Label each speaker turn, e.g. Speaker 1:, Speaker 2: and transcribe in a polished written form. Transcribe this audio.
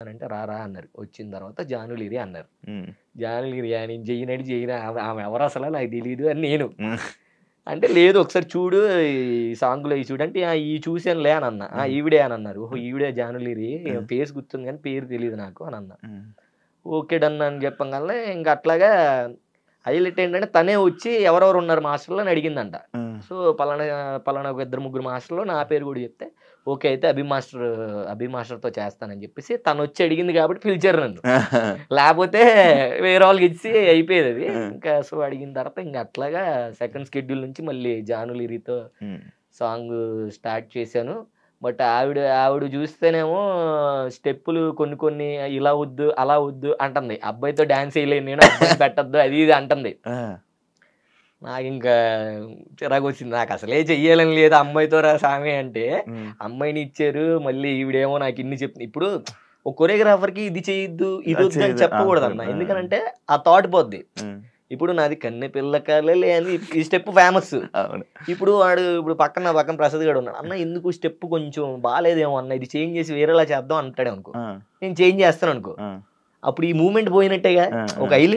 Speaker 1: అంటే రారా అన్నారు. వచ్చిన తర్వాత జానులిరి అన్నారు.
Speaker 2: హ్మ్.
Speaker 1: జానులిరియా నేను చెయ్యనంటే చెయ్యను. ఆమె ఎవరసల నాకు తెలీదు అని నేను.
Speaker 2: హ్మ్.
Speaker 1: అంటే లేదు ఒకసారి చూడు ఈ సాంగ్‌లో ఇయి చూడు అంటే ఇయి చూసానులే అని అన్నా. ఆ!
Speaker 2: హ్మ్.
Speaker 1: ఈవిడే అని అన్నారు. ఓహో!
Speaker 2: హ్మ్.
Speaker 1: ఈవిడే జానులిరి
Speaker 2: హ్మ్.
Speaker 1: ఫేస్ గుర్తుంది గానీ పేరు తెలీదు నాకు అని అన్నా.
Speaker 2: హ్మ్.
Speaker 1: ఓకే. డన్ అని చెప్పంగాల్నే ఇంక అట్లాగా హైలైట్ ఏంటంటే తనే వచ్చి ఎవరెవరు ఉన్నారు మాస్టర్‌లు అని అడిగిందంట.
Speaker 2: హ్మ్.
Speaker 1: సో పలానా పలానా ఒక ఇద్దరు ముగ్గురు మాస్టర్‌లో నా పేరు కూడా చెప్తే ఓకే. అయితే అభి మాస్టర్‌తో చేస్తానని చెప్పేసి తనొచ్చి అడిగింది కాబట్టి పిలిచారు నన్ను. లేపోతే వేరే వాళ్ళకి ఇచ్చి అయిపోయేదది.
Speaker 2: ఆ!
Speaker 1: ఇంకా సో అడిగిన తర్వాత ఇంక అట్లాగా సెకండ్ షెడ్యూల్ నుంచి మళ్ళీ జానులిరితో
Speaker 2: హ్మ్.
Speaker 1: సాంగు స్టార్ట్ చేశాను. బట్ ఆవిడ చూస్తేనేమో స్టెప్పులు కొన్ని కొన్ని ఇలా వద్దు, అలా వద్దు అంటుంది. అబ్బాయితో డాన్స్ ఎయలేను నేను. అబ్బాయిని పెట్టొద్దు అది ఇది అంటుంది.
Speaker 2: ఆ!
Speaker 1: నాకింకా చిరాకొచ్చింది. నాకసలే చెయ్యాలని లేదు అమ్మాయితో రా సామి అంటే,
Speaker 2: హ్మ్.
Speaker 1: అమ్మాయినిచ్చారు మళ్ళీ ఈవిడేమో నాకిన్ని చెప్తుంది. ఇప్పుడు ఒక కొరియోగ్రాఫర్‌కి ఇది చేయొద్దు,
Speaker 2: అది
Speaker 1: ఇదొద్దు అని
Speaker 2: చేయదు.
Speaker 1: చెప్పకూడదన్న.
Speaker 2: అనుకోను. ఆ!
Speaker 1: ఎందుకనంటే ఆ థాట్ పోద్ది.
Speaker 2: హ్మ్.
Speaker 1: ఇప్పుడు నాది కన్నె పిల్ల కలలే అని ఈ స్టెప్ ఫేమస్.
Speaker 2: అవును.
Speaker 1: ఇప్పుడు నా పక్కన ప్రసాద్ గాడు ఉన్నాడు. అన్న ఎందుకు స్టెప్ కొంచెం బాలేదేమో అన్న ఇది చేంజ్ చేసి వేరేలా చేద్దాం అంటాడనుకో.
Speaker 2: ఆ!
Speaker 1: నేను చేంజ్ చేస్తాననుకో.
Speaker 2: ఆ!
Speaker 1: అప్పుడు ఈ మూవ్‌మెంట్ పోయినట్టేగా.
Speaker 2: ఆ!
Speaker 1: ఒక
Speaker 2: ఆ!
Speaker 1: హైలైట్